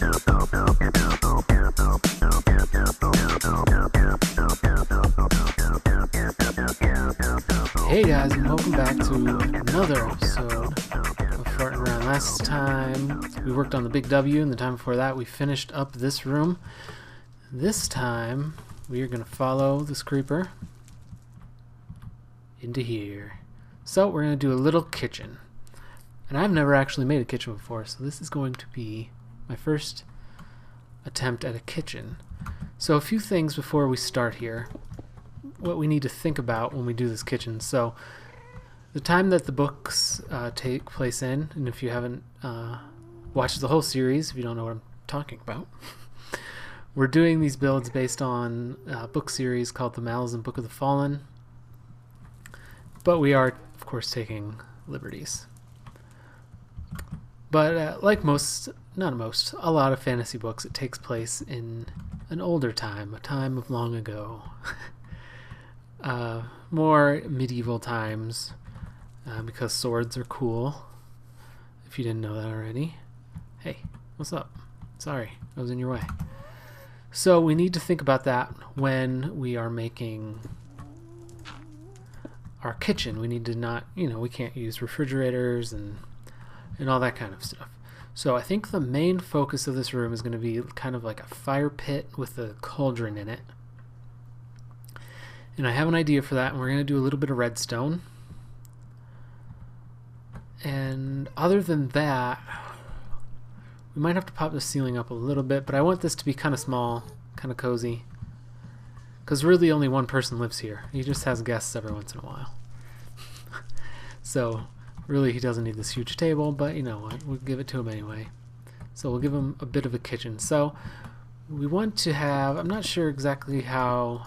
Hey guys, and welcome back to another episode of Fartin. Last time we worked on the big W, and the time before that we finished up this room. This time we are going to follow this creeper into here. So we're going to do a little kitchen. And I've never actually made a kitchen before, so this is going to be my first attempt at a kitchen. So a few things before we start here. What we need to think about when we do this kitchen. So the time that the books take place in, and if you haven't watched the whole series, if you don't know what I'm talking about, we're doing these builds based on a book series called The Malazan Book of the Fallen, but we are of course taking liberties. But like a lot of fantasy books, it takes place in an older time, a time of long ago. More medieval times, because swords are cool, if you didn't know that already. Hey, what's up? Sorry, I was in your way. So we need to think about that when we are making our kitchen. We need to not, we can't use refrigerators and all that kind of stuff. So I think the main focus of this room is going to be kind of like a fire pit with a cauldron in it. And I have an idea for that, and we're going to do a little bit of redstone. And other than that, we might have to pop the ceiling up a little bit, but I want this to be kind of small, kind of cozy. Because really only one person lives here. He just has guests every once in a while. So really he doesn't need this huge table, but you know what, we'll give it to him anyway. So we'll give him a bit of a kitchen. So we want to have, I'm not sure exactly how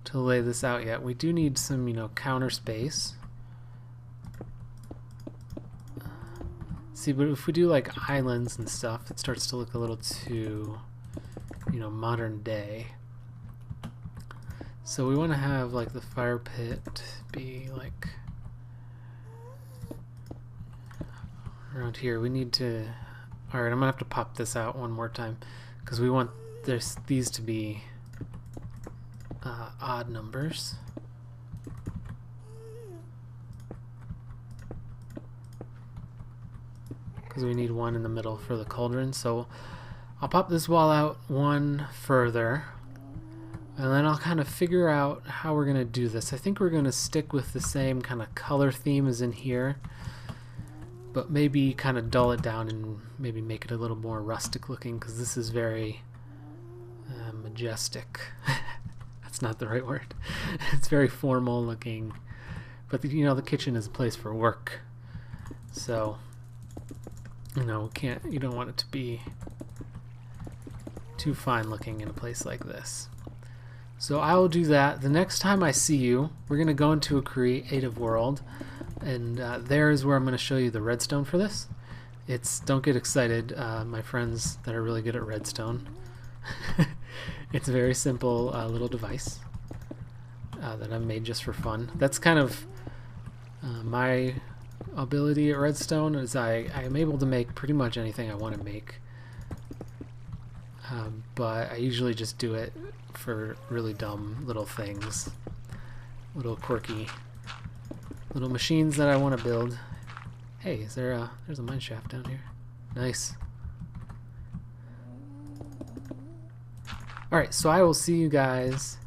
to lay this out yet. We do need some, counter space. See, but if we do like islands and stuff, it starts to look a little too, modern day. So we want to have like the fire pit be like around here. We need to, alright, I'm gonna have to pop this out one more time because we want these to be odd numbers. Because we need one in the middle for the cauldron. So I'll pop this wall out one further, and then I'll kind of figure out how we're going to do this. I think we're going to stick with the same kind of color theme as in here, but maybe kind of dull it down and maybe make it a little more rustic looking, because this is very majestic. That's not the right word. It's very formal looking, but the kitchen is a place for work, so you don't want it to be too fine looking in a place like this. So I will do that. The next time I see you, we're going to go into a creative world, and there is where I'm going to show you the redstone for this. Don't get excited, my friends that are really good at redstone. It's a very simple little device that I've made just for fun. That's kind of my ability at redstone, is I am able to make pretty much anything I want to make. But I usually just do it for really dumb little things, little quirky little machines that I want to build. Hey, there's a mine shaft down here. Nice. Alright, so I will see you guys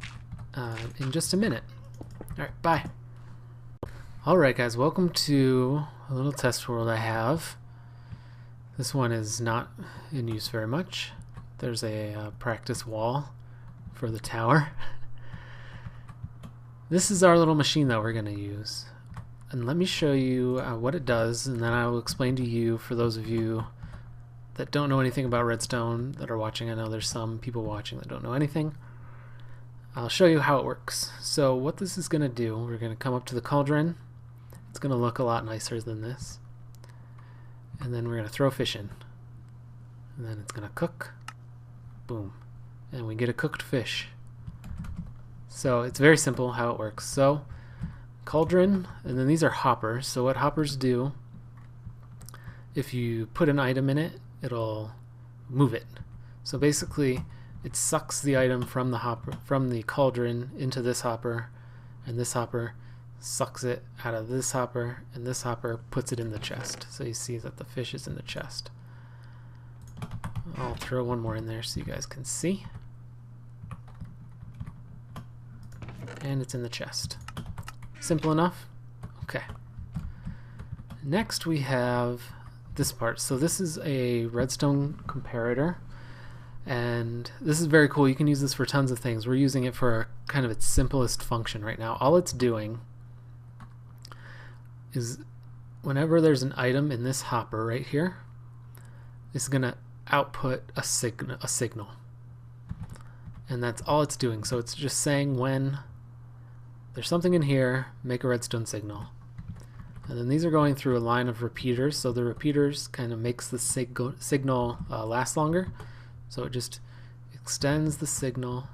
in just a minute. Alright, bye. Alright guys, welcome to a little test world I have. This one is not in use very much. There's a practice wall for the tower. This is our little machine that we're going to use. And let me show you what it does, and then I will explain to you, for those of you that don't know anything about redstone that are watching. I know there's some people watching that don't know anything. I'll show you how it works. So what this is going to do, we're going to come up to the cauldron. It's going to look a lot nicer than this. And then we're going to throw fish in. And then it's going to cook. Boom. And we get a cooked fish. So it's very simple how it works. So cauldron, and then these are hoppers. So what hoppers do, if you put an item in it, it'll move it. So basically it sucks the item from the hopper, from the cauldron into this hopper, and this hopper sucks it out of this hopper, and this hopper puts it in the chest. So you see that the fish is in the chest. I'll throw one more in there so you guys can see. And it's in the chest. Simple enough? Okay. Next we have this part. So this is a redstone comparator, and this is very cool. You can use this for tons of things. We're using it for kind of its simplest function right now. All it's doing is whenever there's an item in this hopper right here, it's going to output a signal. And that's all it's doing. So it's just saying when there's something in here, make a redstone signal. And then these are going through a line of repeaters, so the repeaters kind of makes the signal last longer. So it just extends the signal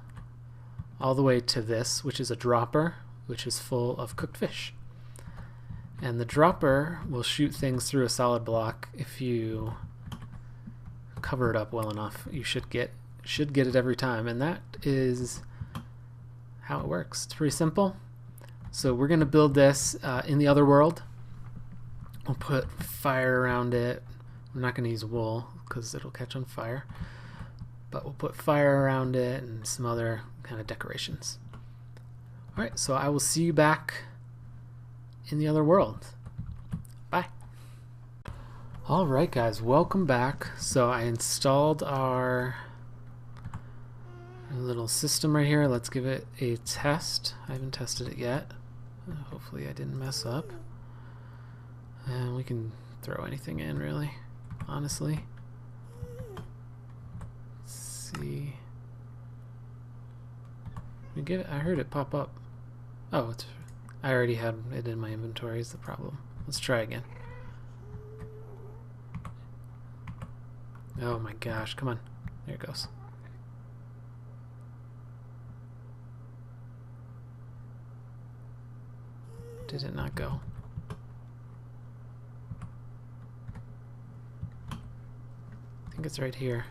all the way to this, which is a dropper, which is full of cooked fish. And the dropper will shoot things through a solid block. If you cover it up well enough, you should get it every time. And that is how it works. It's pretty simple. So we're going to build this in the other world. We'll put fire around it. I'm not going to use wool because it'll catch on fire, but we'll put fire around it and some other kind of decorations. Alright, so I will see you back in the other world. Bye. Alright guys, welcome back. So I installed our little system right here. Let's give it a test. I haven't tested it yet. Hopefully I didn't mess up. And we can throw anything in, really, honestly. Let's see. We get it. I heard it pop up. Oh, I already had it in my inventory is the problem. Let's try again. Oh my gosh, come on. There it goes. Did it not go? I think it's right here.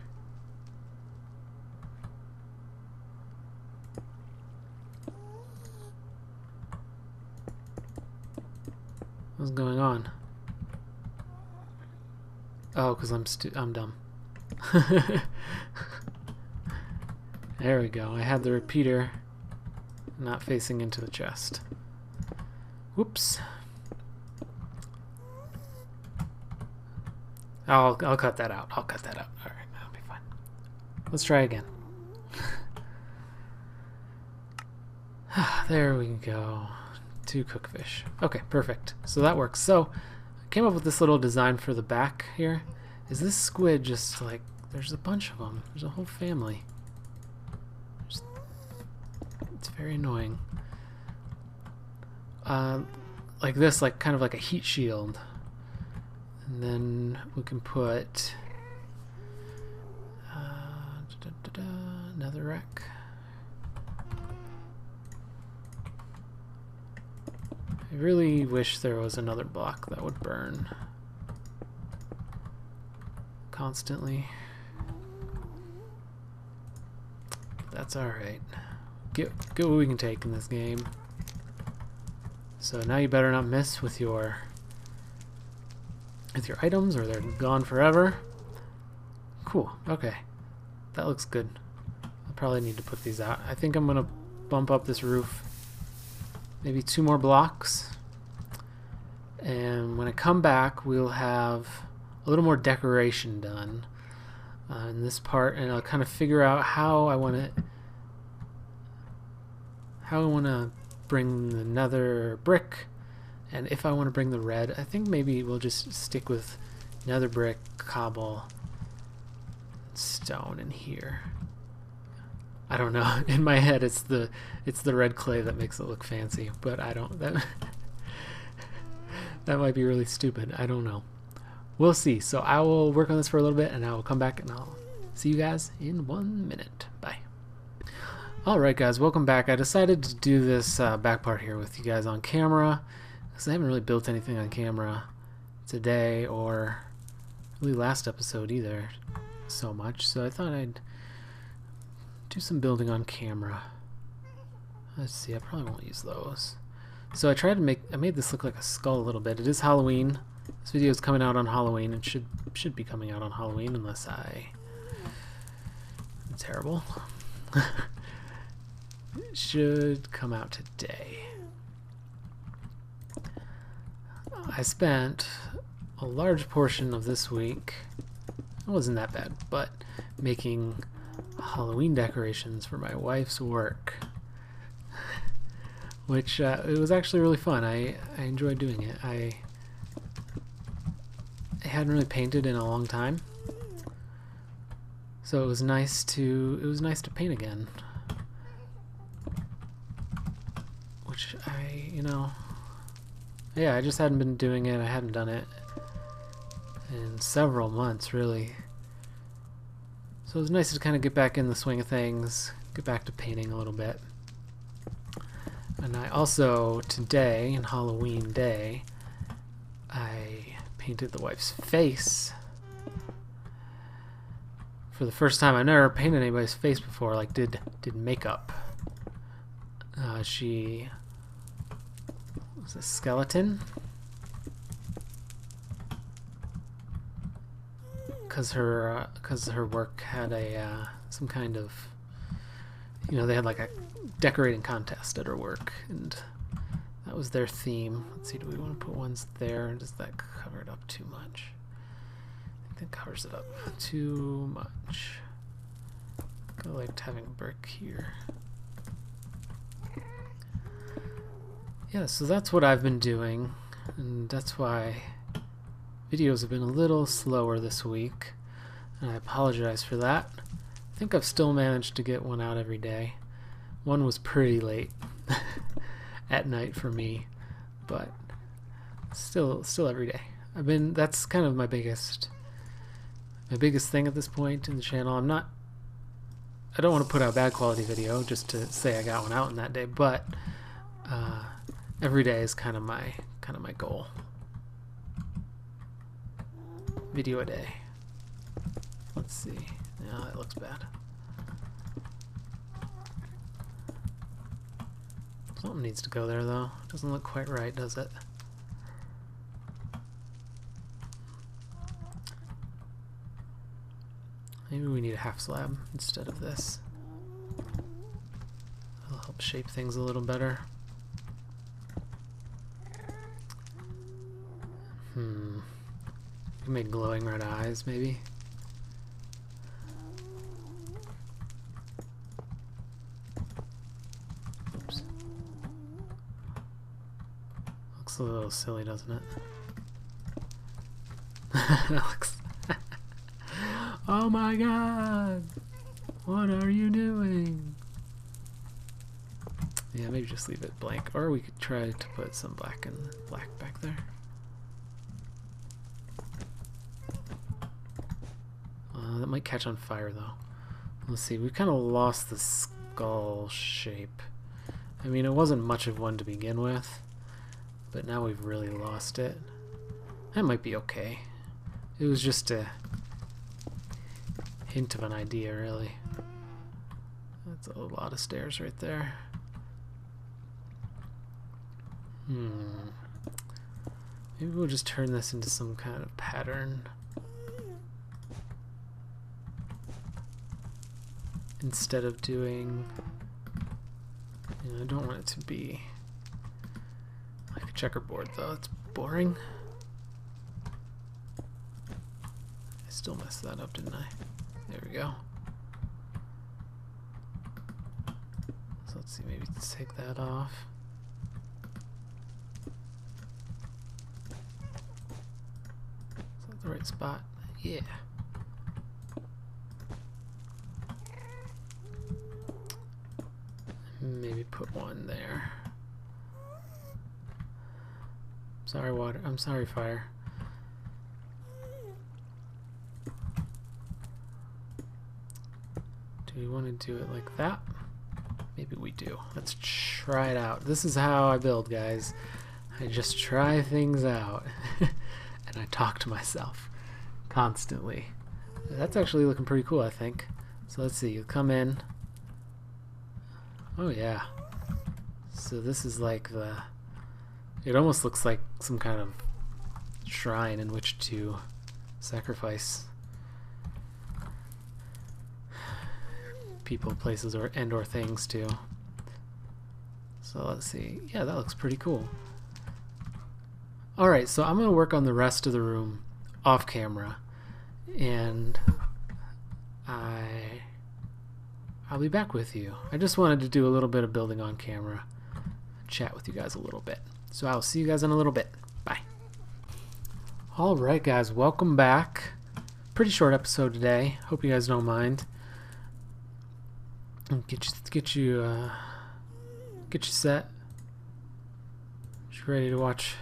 What's going on? Oh, because I'm dumb. There we go. I had the repeater not facing into the chest. Whoops. I'll cut that out. I'll cut that out. All right, that'll be fine. Let's try again. There we go. 2 cooked fish. Okay, perfect. So that works. So I came up with this little design for the back here. Is this squid just like, there's a bunch of them. There's a whole family. It's very annoying. Like this, like kind of like a heat shield. And then we can put another wreck. I really wish there was another block that would burn constantly. That's alright. Get what we can take in this game. So now you better not miss with your items or they're gone forever. Cool. Okay. That looks good. I'll probably need to put these out. I think I'm going to bump up this roof maybe 2 more blocks. And when I come back, we'll have a little more decoration done in this part, and I'll kind of figure out how I want to bring the nether brick, and if I want to bring the red. I think maybe we'll just stick with nether brick, cobble, stone in here. I don't know. In my head, it's the red clay that makes it look fancy, but I don't. That might be really stupid. I don't know. We'll see. So I will work on this for a little bit, and I will come back and I'll see you guys in 1 minute. Bye. Alright guys, welcome back. I decided to do this back part here with you guys on camera because I haven't really built anything on camera today or really last episode either. so much, so I thought I'd do some building on camera. Let's see, I probably won't use those. So I made this look like a skull a little bit. It is Halloween. This video is coming out on Halloween. It should be coming out on Halloween unless I'm terrible. It should come out today. I spent a large portion of this week, it wasn't that bad, but making Halloween decorations for my wife's work, which it was actually really fun. I enjoyed doing it. I hadn't really painted in a long time, so it was nice to paint again. Which yeah, I just hadn't been doing it. I hadn't done it in several months, really. So it was nice to kind of get back in the swing of things, get back to painting a little bit. And I also, today, on Halloween Day, I painted the wife's face. For the first time. I've never painted anybody's face before, like did makeup. She was a skeleton. Because her work had a some kind of, they had like a decorating contest at her work, and that was their theme. Let's see, do we want to put ones there? Does that cover it up too much? I think that covers it up too much. I liked having a brick here. Yeah, so that's what I've been doing, and that's why videos have been a little slower this week, and I apologize for that. I think I've still managed to get one out every day. One was pretty late at night for me, but still every day. That's kind of my biggest thing at this point in the channel. I don't want to put out a bad quality video just to say I got one out in that day, but every day is kind of my goal. Video a day. Let's see. Yeah, that looks bad. Something needs to go there though. It doesn't look quite right, does it? Maybe we need a half slab instead of this. It'll help shape things a little better. We can make glowing red eyes, maybe. Oops. Looks a little silly, doesn't it? That looks. Oh my god! What are you doing? Yeah, maybe just leave it blank, or we could try to put some black back there. That might catch on fire though. Let's see, we kind of lost the skull shape. I mean, it wasn't much of one to begin with, but now we've really lost it. That might be okay. It was just a hint of an idea, really. That's a lot of stairs right there. Maybe we'll just turn this into some kind of pattern. Instead of doing, I don't want it to be like a checkerboard though, it's boring. I still messed that up, didn't I? There we go. So let's see, maybe let's take that off. Is that the right spot? Yeah. Maybe put one there. Sorry, water. I'm sorry, fire. Do we want to do it like that? Maybe we do. Let's try it out. This is how I build, guys. I just try things out. And I talk to myself constantly. That's actually looking pretty cool, I think. So let's see, you come in. Oh yeah. So this is like it almost looks like some kind of shrine in which to sacrifice people, places, or things to. So let's see. Yeah, that looks pretty cool. Alright, so I'm going to work on the rest of the room off camera, and I'll be back with you. I just wanted to do a little bit of building on camera, chat with you guys a little bit. So I'll see you guys in a little bit. Bye. Alright guys, welcome back. Pretty short episode today. Hope you guys don't mind. Get you set. Get you ready to watch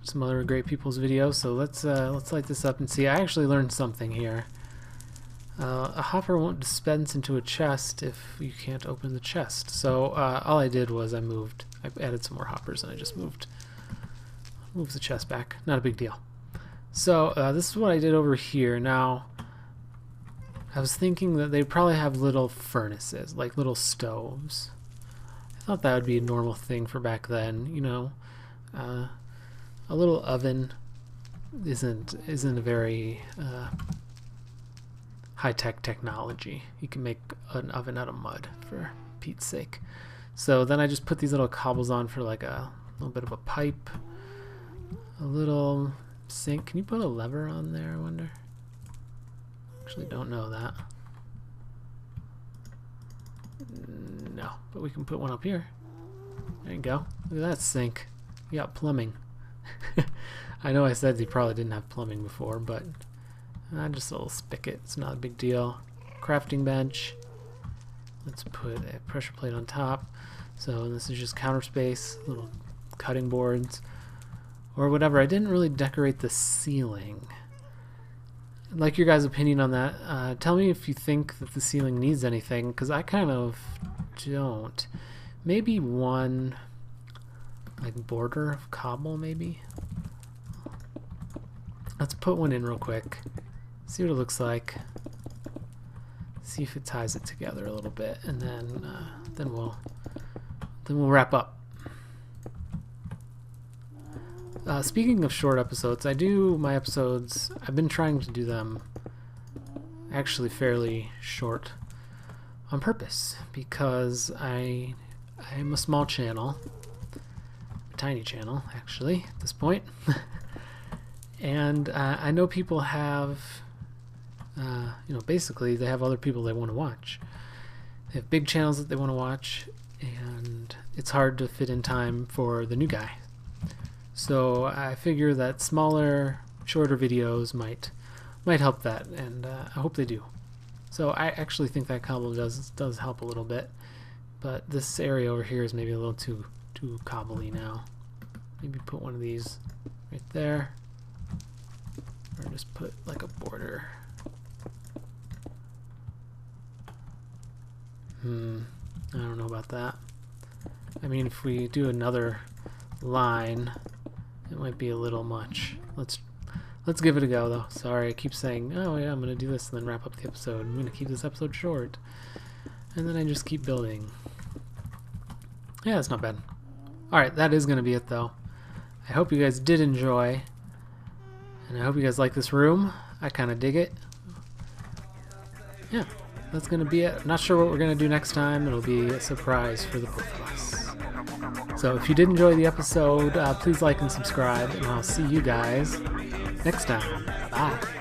some other great people's videos. So let's light this up and see. I actually learned something here. A hopper won't dispense into a chest if you can't open the chest. So all I did was I added some more hoppers and I just moved the chest back. Not a big deal. So this is what I did over here. Now I was thinking that they probably have little furnaces, like little stoves. I thought that would be a normal thing for back then, you know. A little oven isn't a very high-tech technology. You can make an oven out of mud, for Pete's sake. So then I just put these little cobbles on for like a little bit of a pipe, a little sink. Can you put a lever on there, I wonder? Actually don't know that. No, but we can put one up here. There you go. Look at that sink. You got plumbing. I know I said you probably didn't have plumbing before, but just a little spigot. It's not a big deal. Crafting bench. Let's put a pressure plate on top. So this is just counter space, little cutting boards, or whatever. I didn't really decorate the ceiling. I'd like your guys' opinion on that. Tell me if you think that the ceiling needs anything, because I kind of don't. Maybe one like border of cobble, maybe. Let's put one in real quick. See what it looks like. See if it ties it together a little bit, and then we'll wrap up. Speaking of short episodes, I do my episodes. I've been trying to do them actually fairly short on purpose, because I'm a small channel, a tiny channel actually at this point, and I know people have. You know, basically they have other people they want to watch. They have big channels that they want to watch, and it's hard to fit in time for the new guy. So I figure that smaller, shorter videos might help that, and I hope they do. So I actually think that cobble does help a little bit, but this area over here is maybe a little too cobbly now. Maybe put one of these right there, or just put like a border. I don't know about that. I mean, if we do another line, it might be a little much. Let's give it a go, though. Sorry, I keep saying, oh yeah, I'm gonna do this and then wrap up the episode. I'm gonna keep this episode short, and then I just keep building. Yeah, that's not bad. Alright, that is gonna be it, though. I hope you guys did enjoy, and I hope you guys like this room. I kind of dig it. Yeah. That's going to be it. Not sure what we're going to do next time. It'll be a surprise for the both of us. So if you did enjoy the episode, please like and subscribe, and I'll see you guys next time. Bye.